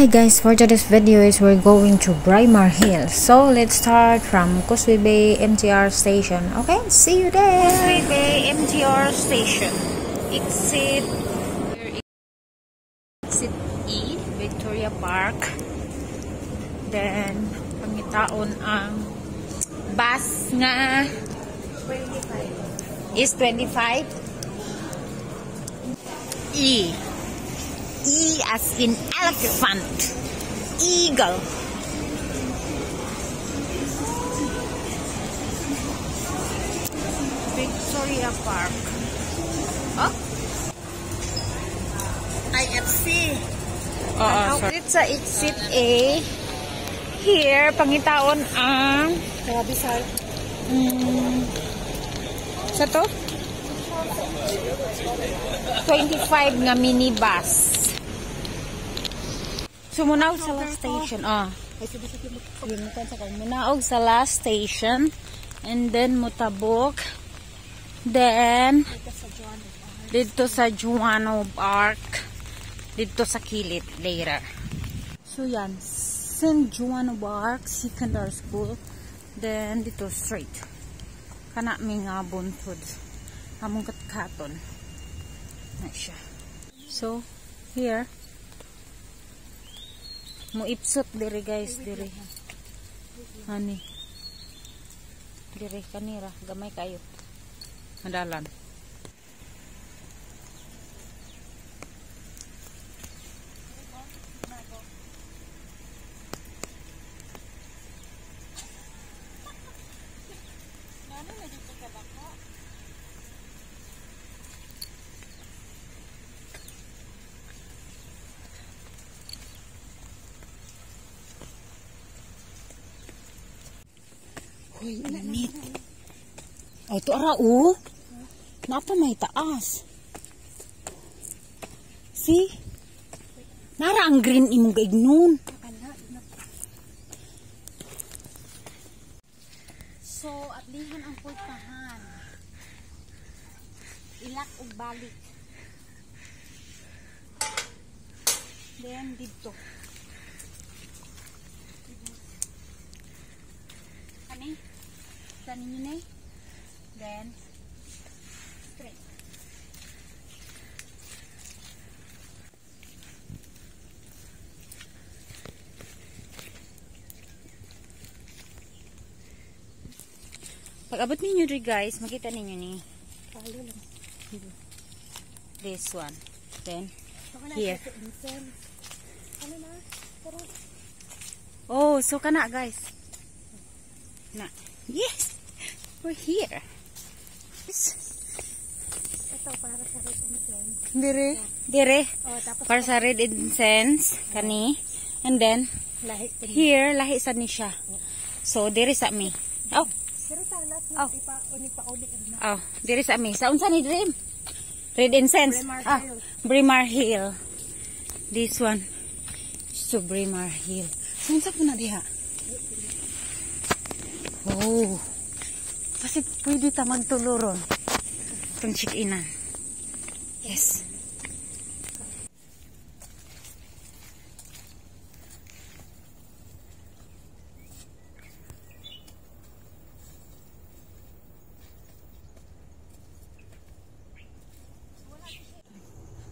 Hi guys, for today's video is we're going to Braemar Hill. So let's start from Causeway Bay MTR station. Okay, see you there. Causeway Bay MTR station. Exit E, Victoria Park. Then pangitaon ang bus nga 25. Is 25. E as in elephant. Eagle. Victoria Park. Oh? IFC. It's a exit A. Here, pangitaon ang sa to? 25 nga minibus. So, munaog sa last station. Munaog sa last station. And then, mutabok. Then, dito sa Juano Park. Dito sa kilid later. So, yan. St. Juano Park Secondary School. Then, dito straight. Kana may nga buntod. Among katkaton. Na siya. So, here. Muipsot diri guys, diri. Hani. Diri kanira, gamay kayo. Madalan. Uy, init. Oh, ito ara, oh. Napa may taas. See? Nara ang green imong gaignon. So, atlihan ang pultahan. Ilak og balik. Then, dito. Kanin yun eh. Then, straight. Pag abot ninyo rin guys, makita ninyo ni. This one. Then, here. Oh, so kana guys. Na. Yes! We're here. Ito para sa red incense. Dire. Oh, para sa red incense. Kani. And then, here, lahi sa ni siya. So, dire sa mi. Oh. Oh, dire sa mi. Sa unsa ni dream? Red incense. Braemar Hill. This one. So, Braemar Hill. Unsa po na diha? Oh. Kasi pwede ta magtuluron. Itong check-inan. Yes.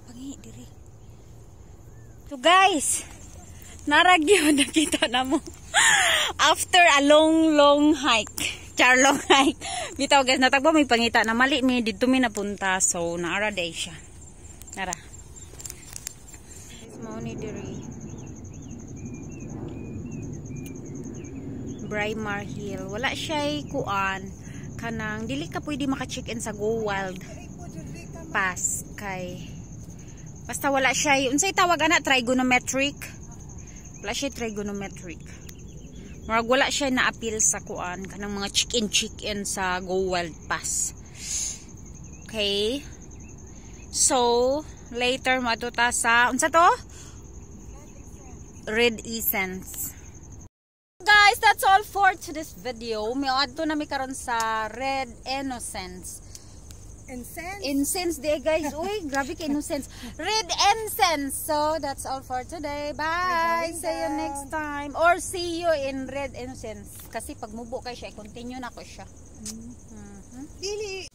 Pangi, diri. So guys, naragyo nakita na mo. After a long hike. Long hike. Bitaw guys, natagbo may pangita na mali mi dito mi napunta. So, naara day siya. Nara. Money diri. Braemar Hill. Wala siya'y kuan. Kanang, dili ka pwede maka-check-in sa Go Wild Pass. Kay, basta wala siya'y, unsay tawag ana, trigonometric. Wala siya'y trigonometric. Marag wala siya na-appeal sa kuan kanang mga check-in sa Go Wild Pass. Okay? So, later matuta sa unsa to? Red Essence. Guys, that's all for today's video. May adto na mi karon sa Red Innocence. Incense. Incense day guys. Uy, grabe ka innocence. Red incense. So, that's all for today. Bye. We're going See you down. next time. Or see you in red incense. Kasi pag mubo kay siya, continue na ko siya. Dili.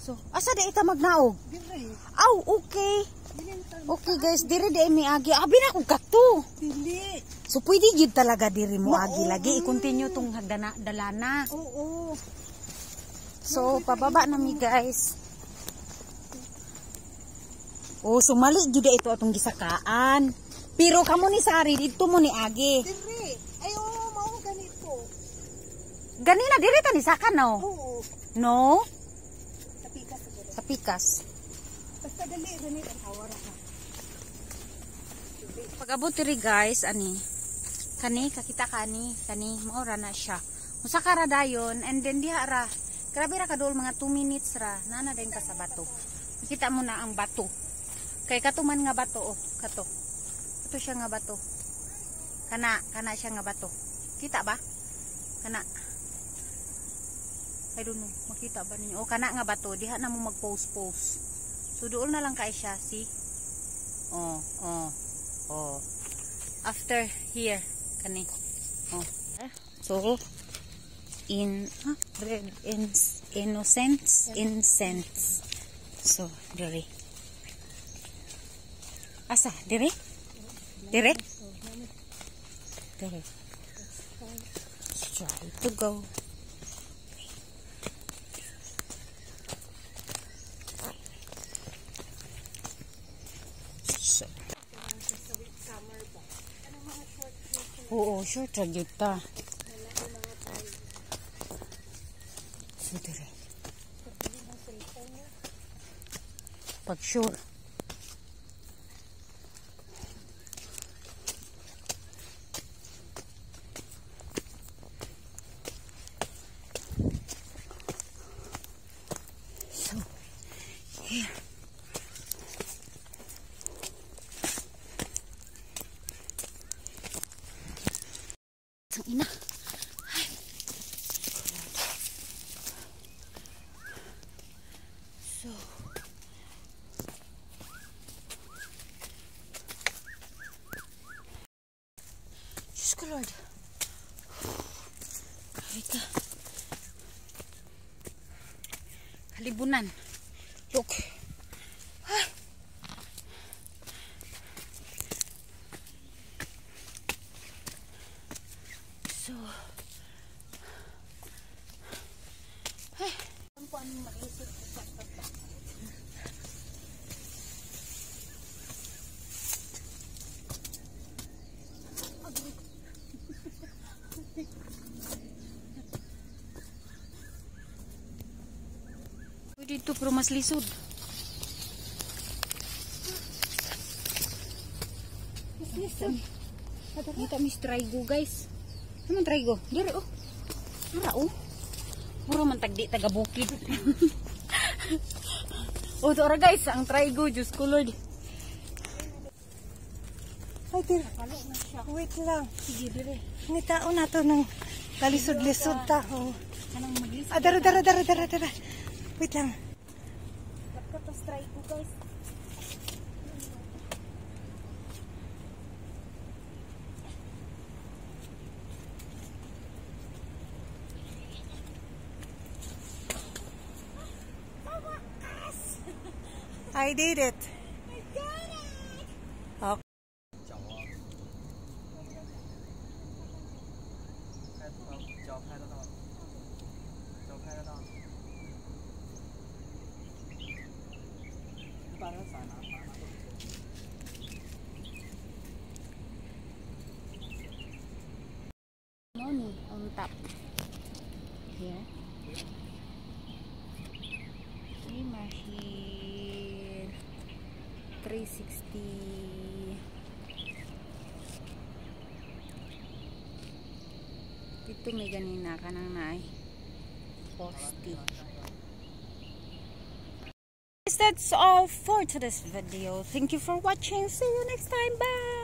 So, asa di ita magnaog? Dili. Aw, okay. Dili ta. Okay guys, diri di mi agi. Abi na kong kato. Dili. So, pwede gid talaga diri mo Oo. agi lagi. I-continue tong dalana. Oo. So, pababa na mi guys. Oh, sumali jud ito atong gisakaan. Pero kamo ni Sari dito mo ni agi. Dili. Ay oo, mao ganito. Ganina diri ta ni sakan no. Oo. No? Tapikas siguro. Tapikas. Basta dali ang hawara ka. Pag abot diri guys, ani. Kani kakita kani maura na siya. Usa ka ra dayon and then diha ra. Grabe ra kadol mga 2 minutes ra. Nana din ka sa bato. Makita mo na ang bato. Kay katuman nga bato oh, kato. Kato siya nga bato. Kana siya nga bato. Kita ba? Kana. I don't know, makita ba ninyo? O kana nga bato, diha na mo mag-post. So doon na lang kay siya, see? Oh. After here, kani. Oh. So red incense. So, diri. Asa, diri? Diri? Diri. Try to go. So. Oo, short ra gyud ta. So, diri. Pag sure. So, here. Ang ina. Ay. So, Diyos ko Lord. Grabe ka. Halibunan. Look. Ay. So. Ay. Ang po anong maisip ko sa papa. Pwede ito pero mas lisod. Mas lisod. Kita mis trigo guys. Naman trigo? Diri oh. Ara oh. Puro man tagdi taga bukid. Oh, ito ra guys, ang trigo, Diyos ko Lord. Ay, dili. Wait lang. Sige, dire. Ni tao na to ng kalisod-lisod ta. Oh. Anong maglis? Dara. Wait lang. Pagkatas trigo guys. I did it. Okay. Money on top. Here. Machine 360. Dito may ganina ka nang naay posti. That's all for today's video. Thank you for watching. See you next time. Bye.